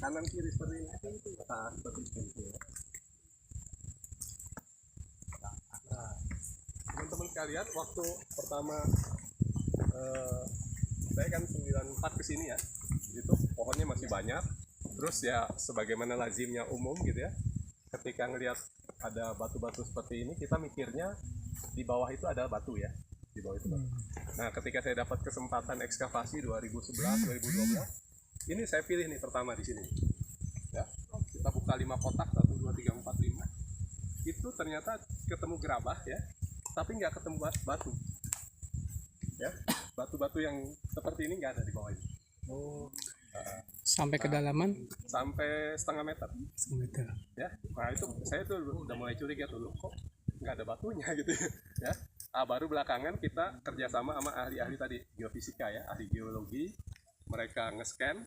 kanan kiri seperti ini. Nah, seperti itu. Nah, teman-teman sekalian, waktu pertama saya kan 94 ke sini ya, itu pohonnya masih banyak. Terus ya sebagaimana lazimnya umum gitu ya, ketika ngelihat ada batu-batu seperti ini, kita mikirnya di bawah itu ada batu ya, di bawah itu batu. Nah, ketika saya dapat kesempatan ekskavasi 2011 2012, ini saya pilih nih pertama di sini ya, kita buka 5 kotak, 1 2 3 4 5, itu ternyata ketemu gerabah ya, tapi nggak ketemu batu ya, batu-batu yang seperti ini nggak ada di bawah ini. Sampai kedalaman Sampai setengah meter ya. Nah itu saya tuh udah mulai curiga tuh, kok nggak ada batunya gitu ya. Baru belakangan kita kerjasama sama ahli-ahli tadi geofisika ya, ahli geologi, mereka nge-scan,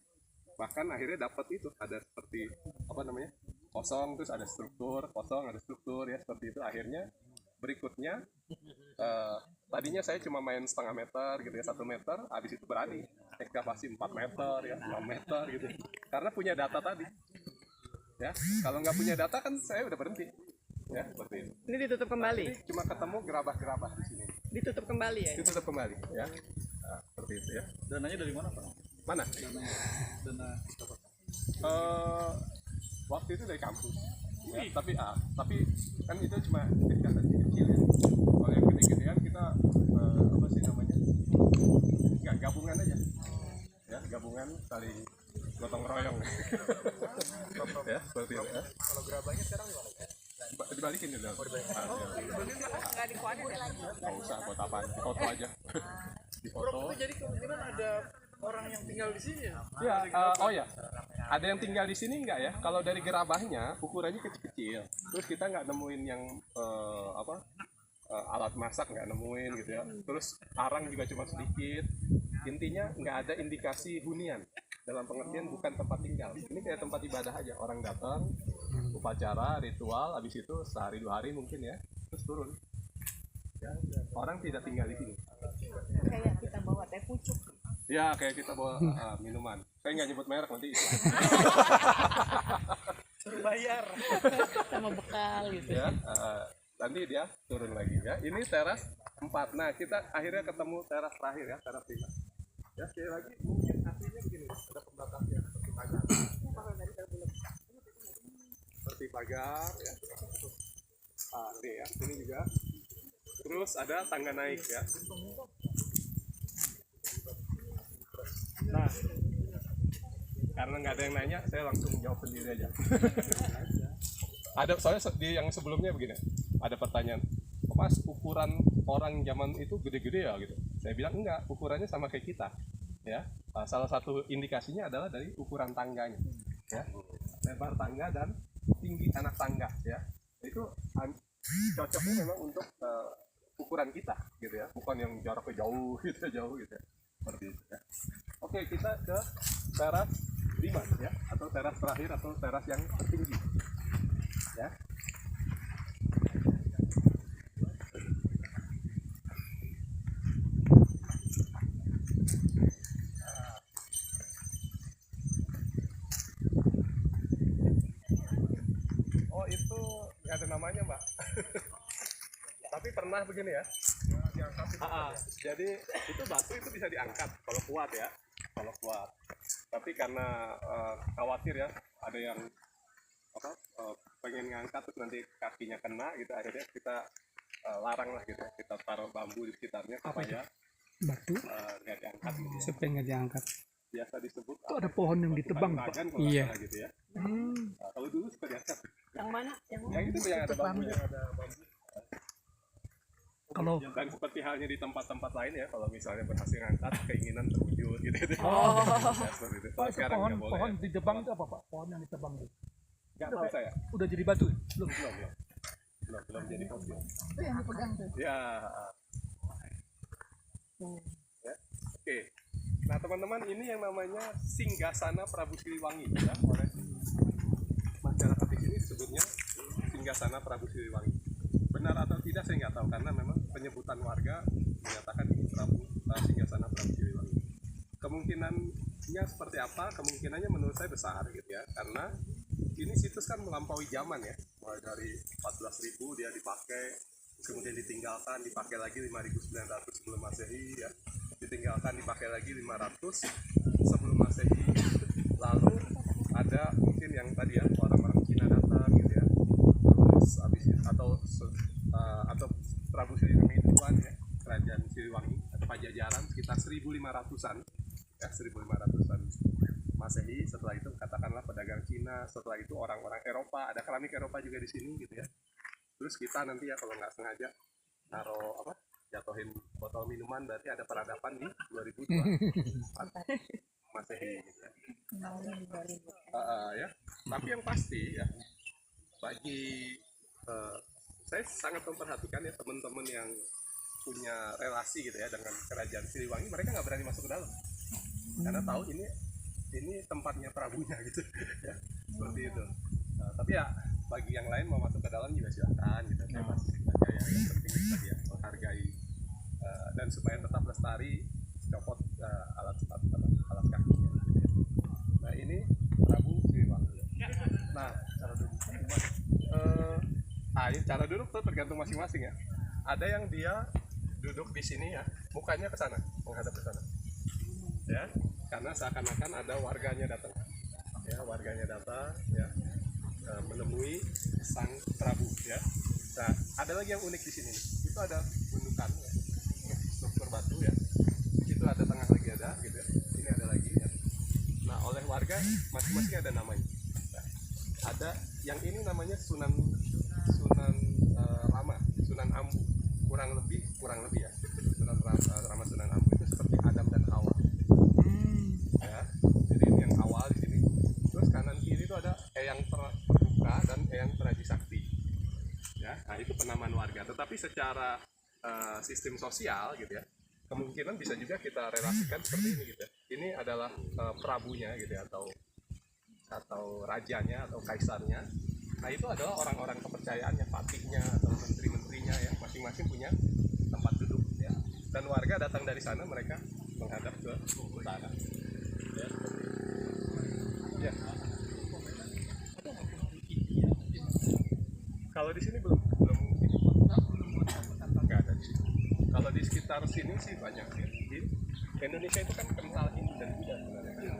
bahkan akhirnya dapat itu ada seperti apa namanya, kosong, terus ada struktur, kosong ada struktur ya, seperti itu. Akhirnya berikutnya tadinya saya cuma main setengah meter gitu ya, 1 meter, habis itu berani ekskavasi 4 meter ya, 6 meter gitu, karena punya data tadi ya. Kalau nggak punya data kan saya udah berhenti ya, seperti itu. ini ditutup kembali. Nah, cuma ketemu gerabah-gerabah di sini, Ditutup kembali ya. ditutup kembali ya. Nah, seperti itu ya. Dananya dari mana, Pak? Mana? Dana Waktu itu dari kampus ya, tapi kan itu cuma kegiatan kecil ya. Kalau yang gede-gedean kita apa sih namanya, nggak gabungan aja ya, gabungan saling gotong royong ya, seperti itu ya. kalau gerabahnya sekarang di mana? Dibalikin ya, Nggak dikuatin lagi. nggak usah, buat apaan, foto aja difoto. Jadi kemungkinan ada orang yang tinggal di sini ya? Ya, oh ya, ada yang tinggal di sini nggak ya? Kalau dari gerabahnya ukurannya kecil-kecil, terus kita nggak nemuin yang alat masak, nggak nemuin gitu ya. Terus arang juga cuma sedikit. Intinya nggak ada indikasi hunian, dalam pengertian bukan tempat tinggal. Ini kayak tempat ibadah aja, orang datang, upacara, ritual, habis itu sehari 2 hari mungkin ya, terus turun. Ya, orang tidak tinggal di sini. Kayak kita bawa teh pucuk. Ya, kayak kita bawa minuman. Saya nggak nyebut merek nanti. Suruh bayar. Sama bekal gitu. Ya, nanti dia turun lagi ya. Ini teras 4. Nah, kita akhirnya ketemu teras terakhir ya, teras 5. Ya, sekali lagi mungkin artinya begini, ada pembatasnya seperti pagar. Seperti pagar ya. Ini ya, ini juga. Terus ada tangga naik ya. Nah, karena nggak ada yang nanya, saya langsung jawab sendiri aja. Ada, soalnya di yang sebelumnya begini, ada pertanyaan, Mas, ukuran orang zaman itu gede-gede ya gitu. Saya bilang enggak, ukurannya sama kayak kita ya. Salah satu indikasinya adalah dari ukuran tangganya ya, lebar tangga dan tinggi anak tangga ya. Itu cocoknya memang untuk ukuran kita gitu ya, bukan yang jaraknya jauh gitu ya, seperti itu ya. Oke, kita ke teras 5 ya, atau teras terakhir atau teras yang tertinggi ya. Oh, itu nggak ada namanya, Mbak. Tapi pernah begini ya, diangkat itu. Jadi itu batu itu bisa diangkat kalau kuat ya, kalau kuat. Tapi karena khawatir ya, ada yang pengen ngangkat terus nanti kakinya kena gitu, akhirnya kita larang lah gitu, kita taruh bambu di sekitarnya supaya Batu nggak diangkat gitu. supaya nggak diangkat. Biasa disebut Itu ada pohon yang ditebang, Pak. Iya gitu ya. Kalau dulu suka diangkat. Yang mana? Yang itu yang ada bambunya. Kalau Dan seperti halnya di tempat-tempat lain ya, kalau misalnya berhasil ngangkat, keinginan terwujud gitu. Ya, seperti itu. Kalau Pak, itu sekarang nggak boleh. pohon ditebang itu apa, Pak? Pohon yang ditebang itu Nggak tahu saya. udah jadi batu? Belum. Belum jadi fosil. Itu yang dipegang tuh. Ya. Ya. Oke. Nah, teman-teman, ini yang namanya Singgasana Prabu Siliwangi ya, oleh masyarakat di sini disebutnya Singgasana Prabu Siliwangi. Benar atau tidak saya nggak tahu, karena memang penyebutan warga menyatakan ini Singgasana Prabu Siliwangi. kemungkinannya seperti apa? Kemungkinannya menurut saya besar gitu ya, karena ini situs kan melampaui zaman ya, mulai dari 14.000 dia dipakai, kemudian dipakai lagi 5.900 sebelum masehi ya, ditinggalkan dipakai lagi 500 sebelum masehi, lalu ada mungkin yang tadi ya orang-orang Cina datang gitu ya, terus habis atau Prabu Siliwangi duluan ya, kerajaan Siliwangi atau Pajajaran sekitar 1500-an ya, 1500-an Masehi. Setelah itu katakanlah pedagang Cina, setelah itu orang-orang Eropa, ada keramik Eropa juga di sini gitu ya. Terus kita nanti ya kalau nggak sengaja taruh jatuhin botol minuman, berarti ada peradaban di 2002 Masehi gitu ya. Ya. Tapi yang pasti ya, bagi saya sangat memperhatikan ya teman-teman yang punya relasi gitu ya dengan kerajaan Siliwangi, mereka nggak berani masuk ke dalam karena tahu ini tempatnya prabunya gitu ya, seperti itu. Tapi ya bagi yang lain mau masuk ke dalam juga silakan gitu, saya masih saja ya, yang penting tadi ya menghargai dan supaya tetap lestari, copot alat kakinya gitu ya. Nah ini Prabu Siliwangi. Nah cara duduk ini cara duduk tuh tergantung masing-masing ya. Ada yang dia duduk di sini ya, mukanya ke sana, menghadap ke sana. Ya, karena seakan-akan ada warganya datang. Ya, warganya datang ya, menemui sang Prabu ya. Nah, ada lagi yang unik di sini. Itu ada gundukan ya, struktur batu ya. Di situ ada tengah lagi ada gitu ya. Ini ada lagi ya. Nah, oleh warga masing-masing ada namanya. Nah, ada yang ini namanya Sunan Rama, Sunan Ambu, kurang lebih ya. Sunan Rama, Sunan Ambu itu seperti Adam dan Hawa. Ya, jadi ini yang awal di sini. Terus kanan kiri itu ada Eyang Terbuka dan Eyang Teraji Sakti. Ya, nah itu penamaan warga. Tetapi secara sistem sosial gitu ya, kemungkinan bisa juga kita relasikan seperti ini gitu ya. Ini adalah prabunya gitu ya, atau rajanya atau kaisarnya. Nah itu adalah orang-orang kepercayaannya, patihnya atau menteri-menterinya ya, masing-masing punya tempat duduk ya. Dan warga datang dari sana, mereka menghadap ke utara. Ya, ya. Kalau di sini belum mungkin, nggak ada di sini. Kalau di sekitar sini sih banyak ya. Di Indonesia itu kan kental Hindu dan Buddha sebenarnya.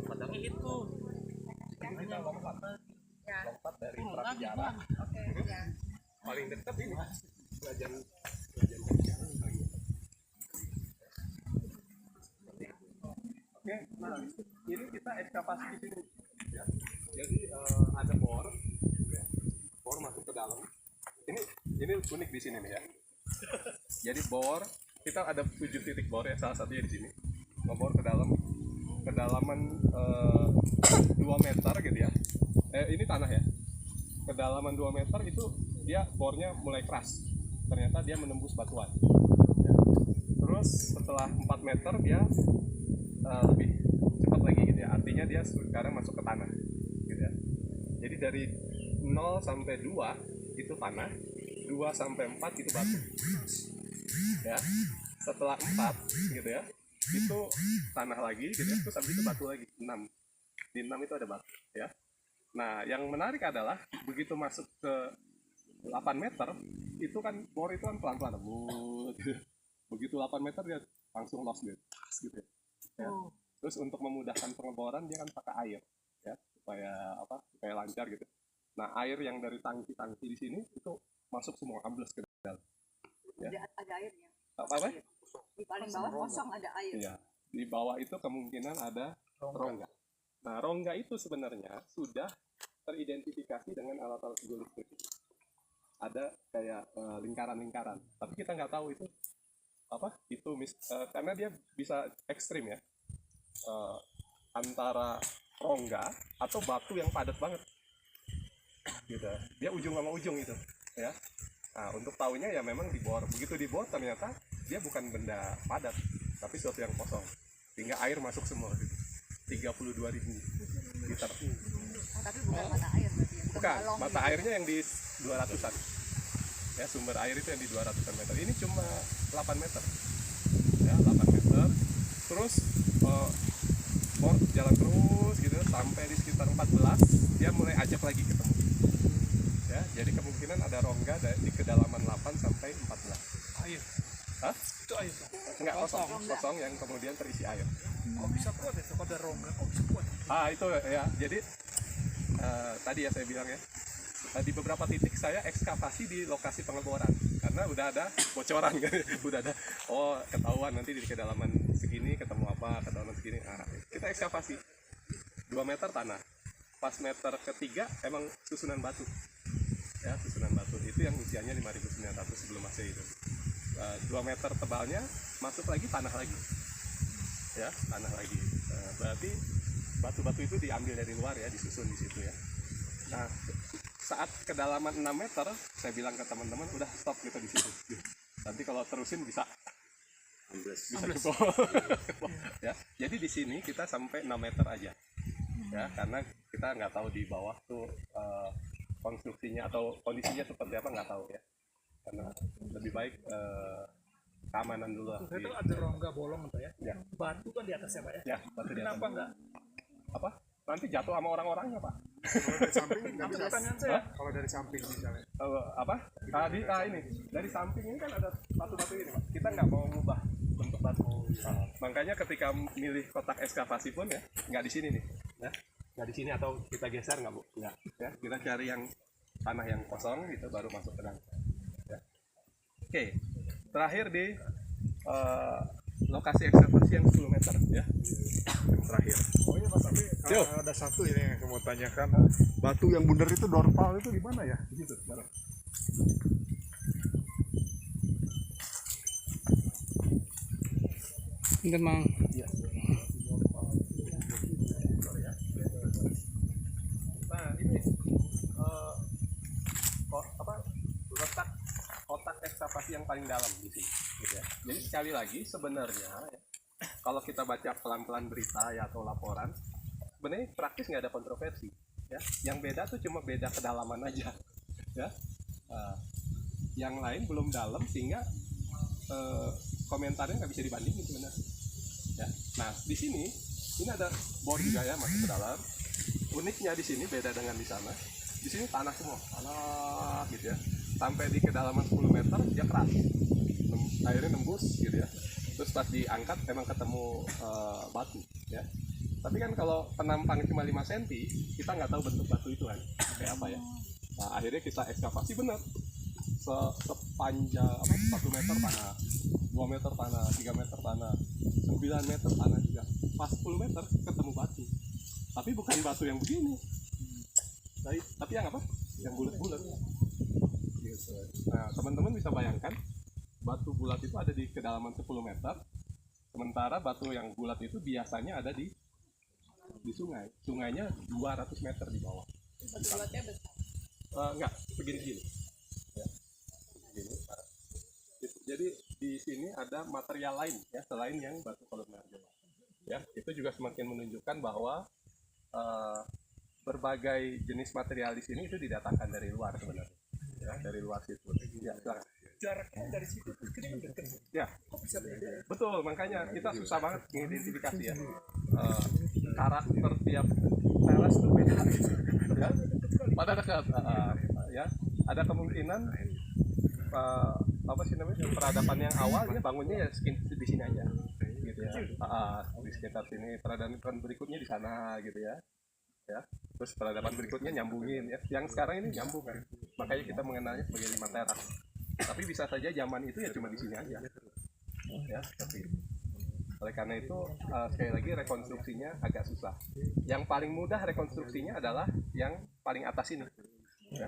Padahal itu Kita lompat dari prasejarah. Paling dekat ini kerajaan Oke, nah ini kita ekskavasi di sini ya. Jadi ada bor ya. Bor masuk ke dalam. Ini unik di sini nih ya. Jadi bor, kita ada 7 titik bor ya, salah satunya di sini. Ngebor ke dalam, kedalaman 2 meter gitu ya. Ini tanah ya. Kedalaman 2 meter itu dia bornya mulai keras. Ternyata dia menembus batuan. Ya. Terus setelah 4 meter dia lebih cepat lagi gitu ya. Artinya dia sekarang masuk ke tanah gitu ya. Jadi dari 0 sampai 2 itu tanah, 2 sampai 4 itu batu. Ya. Setelah 4 gitu ya, itu tanah lagi gitu ya. Terus habis itu batu lagi 6. Di 6 itu ada batu ya. Nah, yang menarik adalah begitu masuk ke 8 meter itu kan bor itu kan pelan-pelan begitu 8 meter dia langsung lost gitu ya. Terus untuk memudahkan pengeboran dia kan pakai air ya, supaya lancar gitu. Nah, air yang dari tangki-tangki di sini itu masuk semua, ambles ke dalam ya. Ada airnya. Apa? Di paling bawah kosong ada air. Iya, di bawah itu kemungkinan ada rongga. Nah, rongga itu sebenarnya sudah teridentifikasi dengan alat-alat geolistrik. Ada kayak lingkaran-lingkaran, tapi kita nggak tahu itu apa. Karena dia bisa ekstrim ya, antara rongga atau batu yang padat banget, gitu. Dia ujung sama ujung itu, ya. Nah, untuk tahunya ya memang dibor. Begitu dibor ternyata dia bukan benda padat, tapi sesuatu yang kosong, sehingga air masuk semua. 32.000 liter. Oh, tapi bukan mata air berarti ya. Bukan, mata airnya yang di 200-an. Ya, sumber air itu yang di 200 meter. Ini cuma 8 meter. Ya, 8 meter. Terus jalan terus gitu sampai di sekitar 14 dia mulai ajak lagi ketemu. Ya, jadi kemungkinan ada rongga di kedalaman 8 sampai 14. Air. Hah? Itu air. Enggak, kosong yang kemudian terisi air. Kok bisa kuat ya? Kalau ada rongga, kok bisa kuat? Itu ya, jadi tadi ya saya bilang ya, di beberapa titik saya ekskavasi di lokasi pengeboran karena udah ada bocoran kan, udah ada ketahuan nanti di kedalaman segini ketemu apa, kedalaman segini. Nah, kita ekskavasi 2 meter tanah, pas meter ketiga emang susunan batu, ya susunan batu itu yang usianya 5.900 sebelum Masehi itu. 2 meter tebalnya masuk lagi tanah lagi, ya tanah lagi. Berarti batu-batu itu diambil dari luar ya, disusun di situ ya. Nah, saat kedalaman 6 meter, saya bilang ke teman-teman, udah stop kita di situ. Nanti kalau terusin bisa cukup. Ya, jadi di sini kita sampai 6 meter aja. Ya, karena kita nggak tahu di bawah tuh konstruksinya atau kondisinya seperti apa, nggak tahu ya. Karena lebih baik keamanan dulu lah. Itu ada rongga bolong entah ya. Ya. Batu kan di atasnya Pak ya. Ya, batu di atas. Kenapa enggak? Apa? Nanti jatuh sama orang-orangnya, Pak. Kalau dari samping nggak bisa. Pertanyaan saya. Kalau dari samping misalnya. Apa? Ini dari samping ini kan ada batu-batu ini, Pak. Kita nggak mau mengubah bentuk batu. Makanya ketika milih kotak ekskavasi pun ya nggak di sini nih, ya nggak di sini atau kita geser nggak, Bu? Nggak. Ya kita cari yang tanah yang kosong gitu baru masuk ke dalam. Ya. Oke, terakhir di lokasi ekskavasi yang 10 meter ya. Yang terakhir. Oh iya Mas Abi, Yuk. ada satu ini yang saya mau tanyakan. Batu yang bundar itu dorpal itu gimana ya? Di situ, bareng. Ingat Mang. Nah ini letak kotak ekskavasi yang paling dalam di sini. Gitu ya. Jadi sekali lagi sebenarnya ya, kalau kita baca pelan-pelan berita ya atau laporan, sebenarnya praktis nggak ada kontroversi. Ya, yang beda tuh cuma beda kedalaman aja. Ya, yang lain belum dalam sehingga komentarnya nggak bisa dibandingin sebenarnya. Ya, nah di sini ini ada bor juga ya masuk ke dalam. Uniknya di sini beda dengan di sana. Di sini tanah semua, tanah gitu ya. Sampai di kedalaman 10 meter dia keras, airnya nembus gitu ya. Terus pas diangkat emang ketemu batu ya. Tapi kan kalau penampang cuma 5 cm, kita nggak tahu bentuk batu itu kan kayak apa ya. Nah akhirnya kita ekskavasi benar sepanjang 1 meter tanah, 2 meter tanah, 3 meter tanah, 9 meter tanah juga. Pas 10 meter ketemu batu, tapi bukan batu yang begini, tapi yang apa? Yang bulat-bulat. Gitu. Nah teman-teman bisa bayangkan batu bulat itu ada di kedalaman 10 meter, sementara batu yang bulat itu biasanya ada di sungai. Sungainya 200 meter di bawah. Bulatnya besar. Enggak, begini-gini. Ya. Begini. Jadi di sini ada material lain ya selain yang batu kolomner. Ya, itu juga semakin menunjukkan bahwa berbagai jenis material di sini itu didatangkan dari luar sebenarnya. Ya, dari luar situ. Ya, silakan. Jaraknya dari situ ke sini kan dekat. Ya, Kok bisa beda? betul, makanya kita susah banget mengidentifikasi ya. Karakter tiap teras itu beda gitu. Ya, pada dekat ya, ada kemungkinan apa sih namanya peradaban yang awal ya bangunnya ya di sini aja gitu ya. Di sekitar sini, peradaban berikutnya di sana gitu ya. Ya, terus peradaban berikutnya nyambungin ya. Yang sekarang ini nyambung kan, makanya kita mengenalnya sebagai 5 teras. Tapi bisa saja zaman itu ya cuma di sini aja ya. Tapi oleh karena itu sekali lagi rekonstruksinya agak susah. Yang paling mudah rekonstruksinya adalah yang paling atas ini ya.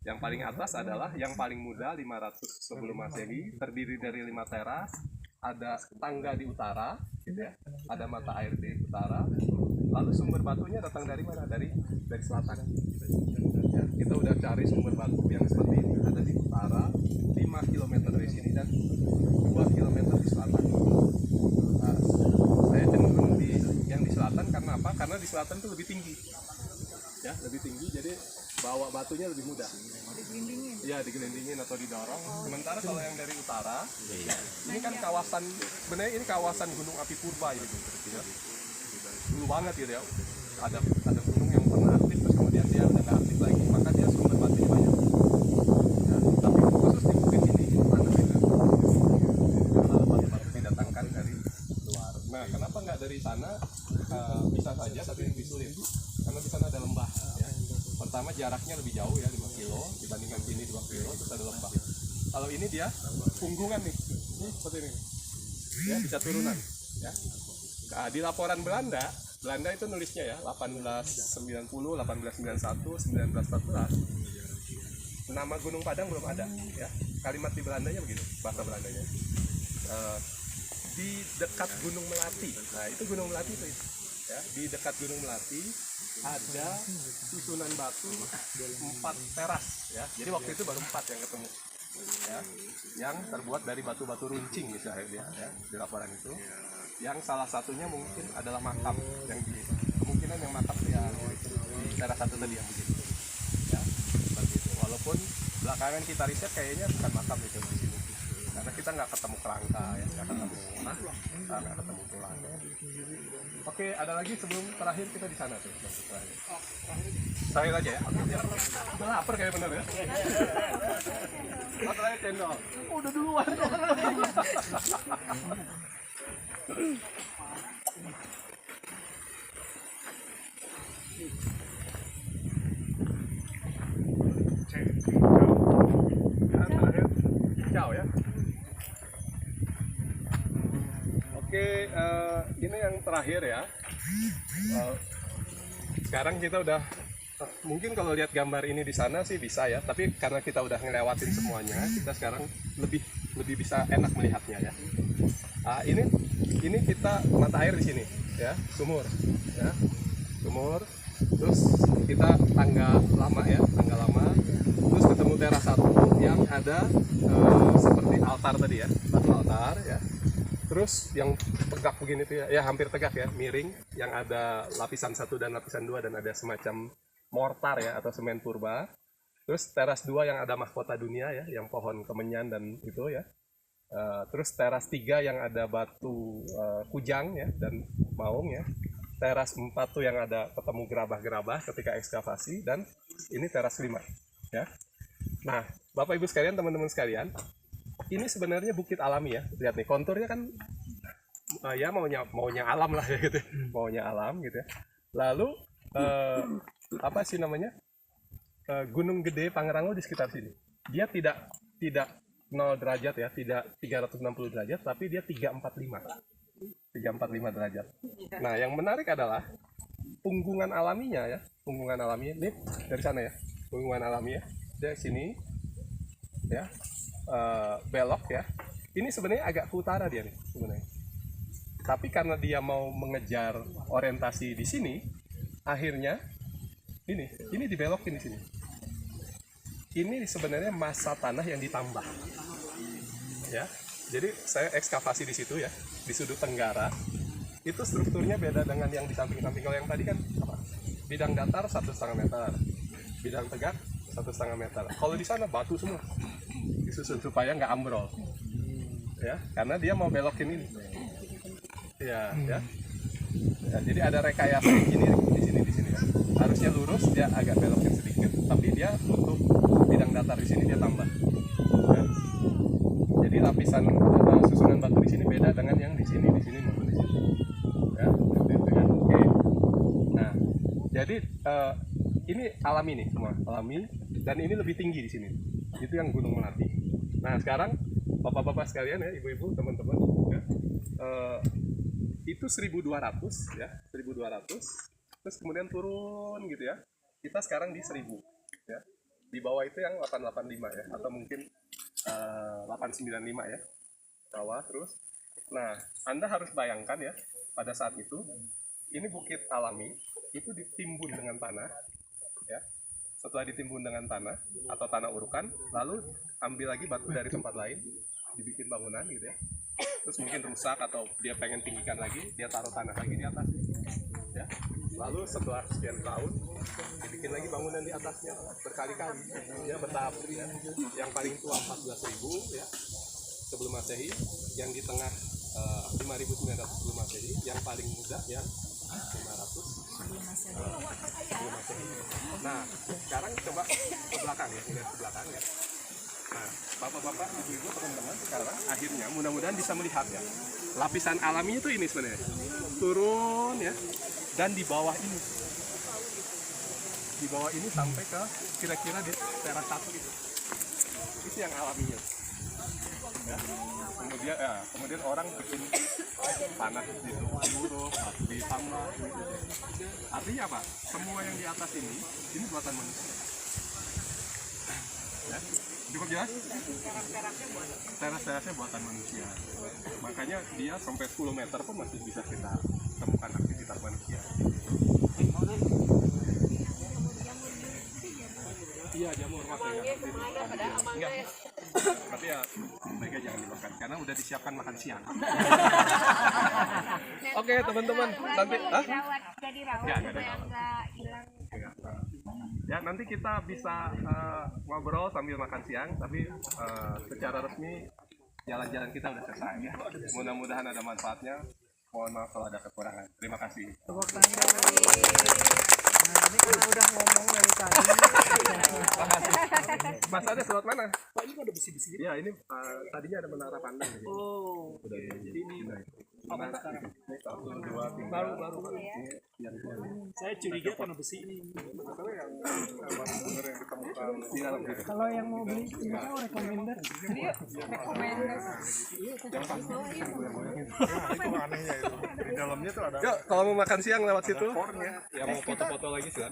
Yang paling atas adalah yang paling muda 500 sebelum Masehi, terdiri dari 5 teras, ada tangga di utara gitu ya, ada mata air di utara, lalu sumber batunya datang dari mana? Dari selatan ya. Kita udah cari sumber batu yang seperti ini ada di utara 5 km dari sini dan 2 km di selatan. Nah, saya cenderung yang di selatan karena apa? Karena di selatan itu lebih tinggi ya, lebih tinggi, jadi bawa batunya lebih mudah. Digelindingin. ya digelindingin atau didorong. Sementara kalau yang dari utara, ini kan kawasan, sebenarnya ini kawasan Gunung Api Purba ini, ya. Dulu banget gitu ya. Ada gunung yang pernah aktif, terus kemudian dia udah nggak aktif lagi, maka dia sumber batunya banyak. Ya, tapi khusus di bukit ini tanah itu, kalau batu-batu didatangkan dari luar. Nah, kenapa nggak dari sana? Bisa saja, tapi lebih sulit. Karena di sana ada lembah. Ya. Pertama jaraknya lebih jauh ya, 5 kilo dibandingkan sini 2 kilo, terus ada lembah. Kalau ini dia punggungan nih, seperti ini. Ya, bisa turunan. Ya. Nah, di laporan Belanda itu nulisnya ya 1890, 1891, 1914. Nama Gunung Padang belum ada. Ya. Kalimat di Belandanya begitu, bahasa Belandanya. Di dekat Gunung Melati. Nah, itu Gunung Melati itu. Ya, di dekat Gunung Melati ada susunan batu 4 teras ya. Jadi waktu itu baru 4 yang ketemu. Ya, yang terbuat dari batu-batu runcing misalnya dia ya, di laporan itu. Yang salah satunya mungkin adalah makam yang kemungkinan yang makam yang di teras satu tadi yang begitu. Ya, seperti itu. Walaupun belakangan kita riset kayaknya bukan makam itu di sini. Karena kita nggak ketemu kerangka ya, nggak ketemu tulang. Oke, ada lagi sebelum terakhir kita di sana tuh. Terakhir aja ya. Oke, ya. Udah lapar kayak bener ya. Terakhir cendol. Udah duluan. Ciao ya. Oke, ini yang terakhir ya. Sekarang kita udah, mungkin kalau lihat gambar ini di sana sih bisa ya. Tapi karena kita udah ngelewatin semuanya, kita sekarang lebih bisa enak melihatnya ya. Ini kita mata air di sini ya, sumur ya, sumur. Terus kita tangga lama ya, terus ketemu teras satu yang ada seperti altar tadi ya, batu altar ya. Terus yang tegak begini tuh ya, hampir tegak ya, miring, yang ada lapisan 1 dan lapisan 2 dan ada semacam mortar ya atau semen purba. Terus teras 2 yang ada mahkota dunia ya, yang pohon kemenyan dan itu ya. Terus teras 3 yang ada batu kujang ya dan maung ya. Teras 4 tuh yang ada ketemu gerabah-gerabah ketika ekskavasi, dan ini teras 5 ya. Nah, Bapak Ibu sekalian, teman-teman sekalian, ini sebenarnya bukit alami ya. Lihat nih konturnya kan ya maunya alam lah ya gitu. Maunya alam gitu ya. Lalu apa sih namanya? Gunung Gede Pangrango di sekitar sini. Dia tidak 0 derajat ya, tidak 360 derajat, tapi dia 345 derajat. Nah, yang menarik adalah punggungan alaminya ya, punggungan alaminya ini dari sana ya, punggungan alami ya, dari sini ya, belok ya. Ini sebenarnya agak ke utara dia nih sebenarnya. Tapi karena dia mau mengejar orientasi di sini, akhirnya ini dibelokin di sini. Ini sebenarnya massa tanah yang ditambah. Ya. Jadi saya ekskavasi di situ ya, di sudut tenggara. Itu strukturnya beda dengan yang di samping-samping. Kalau yang tadi kan apa? Bidang datar 1,5 meter, bidang tegak 1,5 meter. Kalau di sana batu semua, disusun supaya nggak ambrol. Ya, karena dia mau belokin ini. Ya, ya. Ya, jadi ada rekayasa di sini. Ya. Harusnya lurus, dia agak belokin sedikit, tapi dia untuk bidang datar di sini dia tambah. Ya. Jadi lapisan susunan batu di sini beda dengan yang di sini maupun di sini. Ya, ya. Oke. Nah, jadi ini alami nih semua, alami, dan ini lebih tinggi di sini. Itu yang Gunung Melati. Nah, sekarang bapak-bapak sekalian ya, ibu-ibu, teman-teman, ya, itu 1.200 ya, 1.200. Terus kemudian turun gitu ya. Kita sekarang di 1.000 ya. Di bawah itu yang 885 ya, atau mungkin 895 ya, bawah terus. Nah, Anda harus bayangkan ya, pada saat itu ini bukit alami itu ditimbun dengan tanah ya. Setelah ditimbun dengan tanah atau tanah urukan, lalu ambil lagi batu dari tempat lain, dibikin bangunan gitu ya. Terus mungkin rusak atau dia pengen tinggikan lagi, dia taruh tanah lagi di atas. ya. Lalu setelah sekian tahun dibikin lagi bangunan di atasnya berkali-kali, ya bertahap. Ya. Yang paling tua 14.000 ya sebelum Masehi, yang di tengah 5.900 sebelum Masehi, yang paling muda yang 500 sebelum Masehi. Nah, sekarang coba ke belakang ya, lihat ke belakang ya. Nah, bapak-bapak, ibu-ibu, teman-teman, sekarang akhirnya mudah-mudahan bisa melihat ya. Lapisan alaminya itu ini sebenarnya. Turun ya. Dan di bawah ini. Di bawah ini sampai ke kira-kira di teras 1 itu. Itu yang alaminya. Ya. Kemudian orang bikin tanah di buruk, ditambah. Artinya apa? Semua yang di atas ini buatan manusia. Ya. Cukup jelas? Teras-terasnya buatan manusia. Makanya dia sampai 10 meter pun masih bisa kita temukan aktivitas manusia. Iya, jamur makanya. Enggak. Tapi ya baiknya jangan dimakan karena udah disiapkan makan siang. Oke, teman-teman, nanti Jadi rawat Nggak ada rawat. nggak hilang. Ya, nanti kita bisa ngobrol sambil makan siang, tapi secara resmi jalan-jalan kita udah selesai ya. Mudah-mudahan ada manfaatnya. Mohon maaf kalau ada kekurangan. Terima kasih. Ini karena udah ngomong dari tadi. Mas ada slot mana? Pak, ini kok ada besi-besi gitu? Ya, ini tadinya ada menara pandang. Jadi. Oh, Udah ini. apa sekarang? Ini 1, 2, 3. Baru. Ini yang Saya curiga karena besi ini. Masalah yang bener yang ditemukan di dalam gitu. Kalau yang mau beli ini mau recommender. itu anehnya itu di dalamnya tuh ada Yuk, kalau mau makan siang lewat situ. Ya mau foto-foto lagi silakan.